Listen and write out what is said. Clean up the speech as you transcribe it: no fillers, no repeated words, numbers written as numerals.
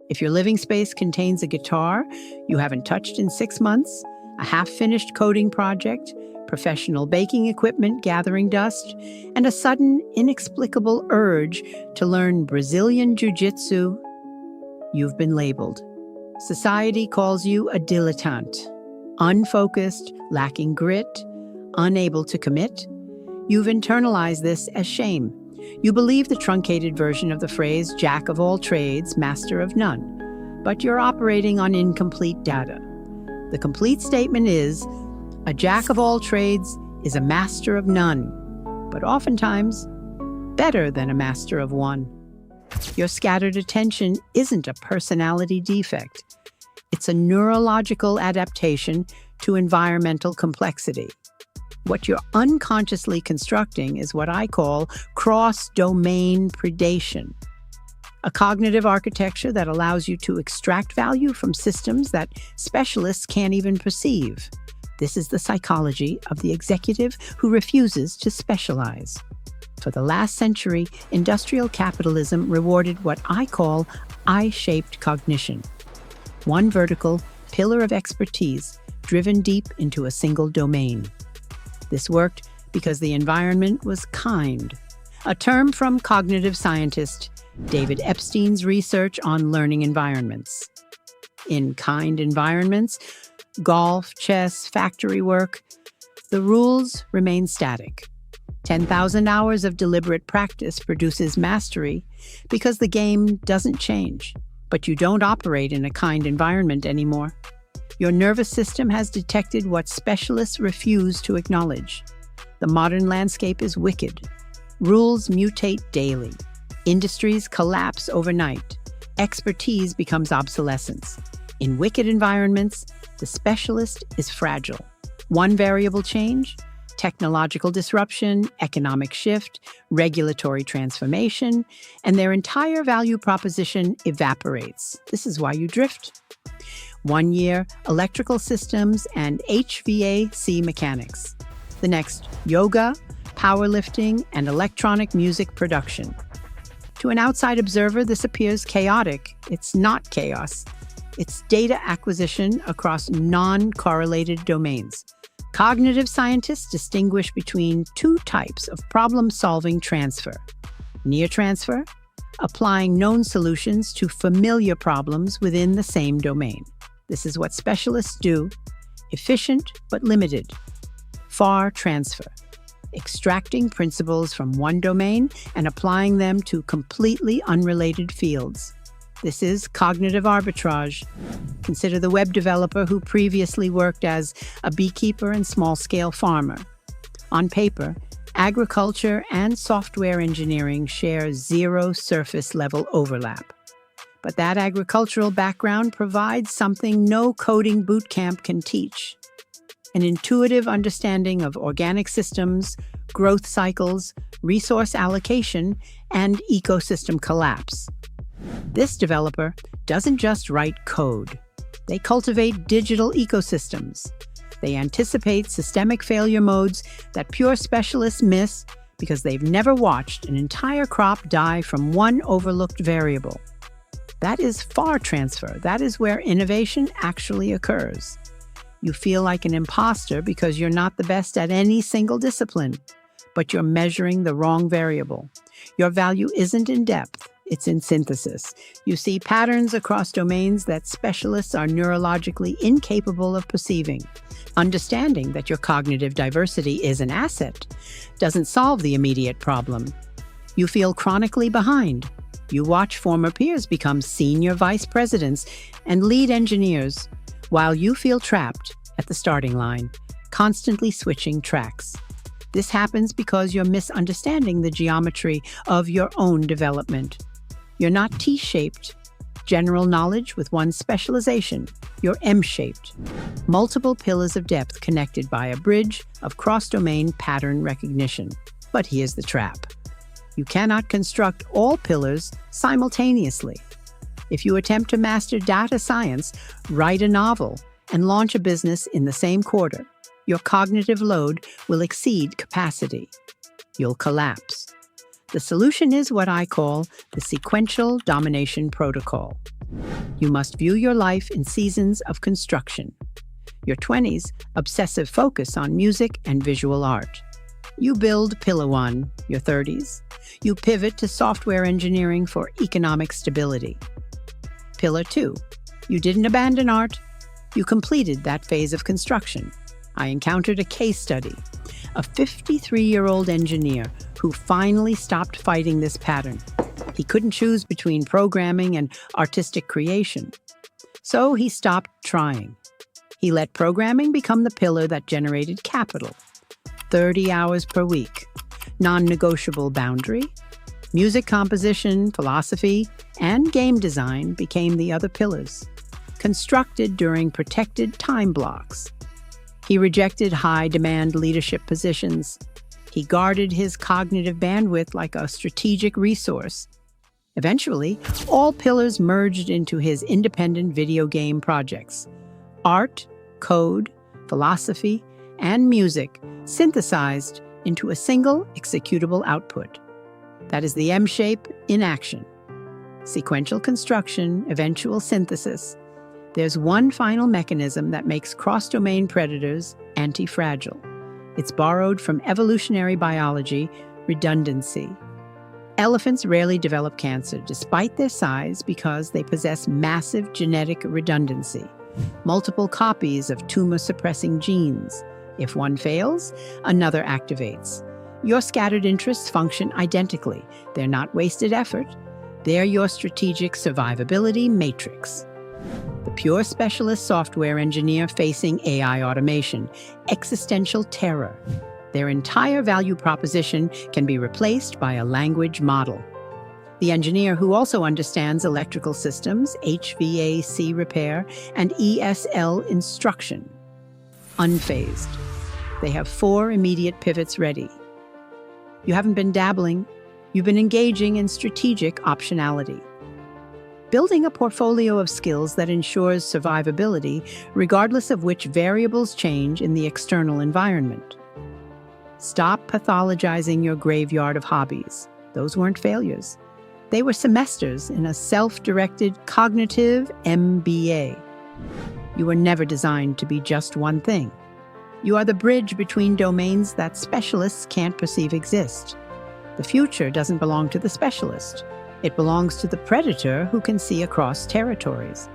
If your living space contains a guitar you haven't touched in 6 months, a half-finished coding project, professional baking equipment gathering dust, and a sudden, inexplicable urge to learn Brazilian jiu-jitsu, you've been labeled. Society calls you a dilettante, unfocused, lacking grit, unable to commit. You've internalized this as shame. You believe the truncated version of the phrase, jack of all trades, master of none. But you're operating on incomplete data. The complete statement is, a jack of all trades is a master of none, but oftentimes better than a master of one. Your scattered attention isn't a personality defect. It's a neurological adaptation to environmental complexity. What you're unconsciously constructing is what I call cross-domain predation, a cognitive architecture that allows you to extract value from systems that specialists can't even perceive. This is the psychology of the executive who refuses to specialize. For the last century, industrial capitalism rewarded what I call I-shaped cognition. One vertical pillar of expertise driven deep into a single domain. This worked because the environment was kind, a term from cognitive scientist David Epstein's research on learning environments. In kind environments, golf, chess, factory work, the rules remain static. 10,000 hours of deliberate practice produces mastery because the game doesn't change, but you don't operate in a kind environment anymore. Your nervous system has detected what specialists refuse to acknowledge. The modern landscape is wicked. Rules mutate daily. Industries collapse overnight. Expertise becomes obsolescence. In wicked environments, the specialist is fragile. One variable change, technological disruption, economic shift, regulatory transformation, and their entire value proposition evaporates. This is why you drift. 1 year, electrical systems and HVAC mechanics. The next, yoga, powerlifting, and electronic music production. To an outside observer, this appears chaotic. It's not chaos. It's data acquisition across non-correlated domains. Cognitive scientists distinguish between 2 types of problem-solving transfer. Near transfer, applying known solutions to familiar problems within the same domain. This is what specialists do, efficient but limited. Far transfer, extracting principles from one domain and applying them to completely unrelated fields. This is cognitive arbitrage. Consider the web developer who previously worked as a beekeeper and small-scale farmer. On paper, agriculture and software engineering share zero surface-level overlap. But that agricultural background provides something no coding bootcamp can teach: an intuitive understanding of organic systems, growth cycles, resource allocation, and ecosystem collapse. This developer doesn't just write code. They cultivate digital ecosystems. They anticipate systemic failure modes that pure specialists miss because they've never watched an entire crop die from one overlooked variable. That is far transfer. That is where innovation actually occurs. You feel like an imposter because you're not the best at any single discipline, but you're measuring the wrong variable. Your value isn't in depth, it's in synthesis. You see patterns across domains that specialists are neurologically incapable of perceiving. Understanding that your cognitive diversity is an asset doesn't solve the immediate problem. You feel chronically behind. You watch former peers become senior vice presidents and lead engineers, while you feel trapped at the starting line, constantly switching tracks. This happens because you're misunderstanding the geometry of your own development. You're not T-shaped, general knowledge with one specialization. You're M-shaped, multiple pillars of depth connected by a bridge of cross-domain pattern recognition. But here's the trap. You cannot construct all pillars simultaneously. If you attempt to master data science, write a novel, and launch a business in the same quarter, your cognitive load will exceed capacity. You'll collapse. The solution is what I call the Sequential Domination Protocol. You must view your life in seasons of construction. Your 20s, obsessive focus on music and visual art. You build Pillar 1, your 30s. You pivot to software engineering for economic stability. Pillar 2, you didn't abandon art. You completed that phase of construction. I encountered a case study, a 53-year-old engineer who finally stopped fighting this pattern. He couldn't choose between programming and artistic creation. So he stopped trying. He let programming become the pillar that generated capital. 30 hours per week. Non-negotiable boundary. Music composition, philosophy, and game design became the other pillars, constructed during protected time blocks. He rejected high-demand leadership positions. He guarded his cognitive bandwidth like a strategic resource. Eventually, all pillars merged into his independent video game projects. Art, code, philosophy, and music synthesized into a single executable output. That is the M-shape in action. Sequential construction, eventual synthesis. There's one final mechanism that makes cross-domain predators anti-fragile. It's borrowed from evolutionary biology, redundancy. Elephants rarely develop cancer despite their size because they possess massive genetic redundancy, multiple copies of tumor-suppressing genes. If one fails, another activates. Your scattered interests function identically. They're not wasted effort. They're your strategic survivability matrix. The pure specialist software engineer facing AI automation, existential terror. Their entire value proposition can be replaced by a language model. The engineer who also understands electrical systems, HVAC repair, and ESL instruction. Unfazed. They have 4 immediate pivots ready. You haven't been dabbling, you've been engaging in strategic optionality. Building a portfolio of skills that ensures survivability regardless of which variables change in the external environment. Stop pathologizing your graveyard of hobbies. Those weren't failures. They were semesters in a self-directed cognitive MBA. You were never designed to be just one thing. You are the bridge between domains that specialists can't perceive exist. The future doesn't belong to the specialist. It belongs to the predator who can see across territories.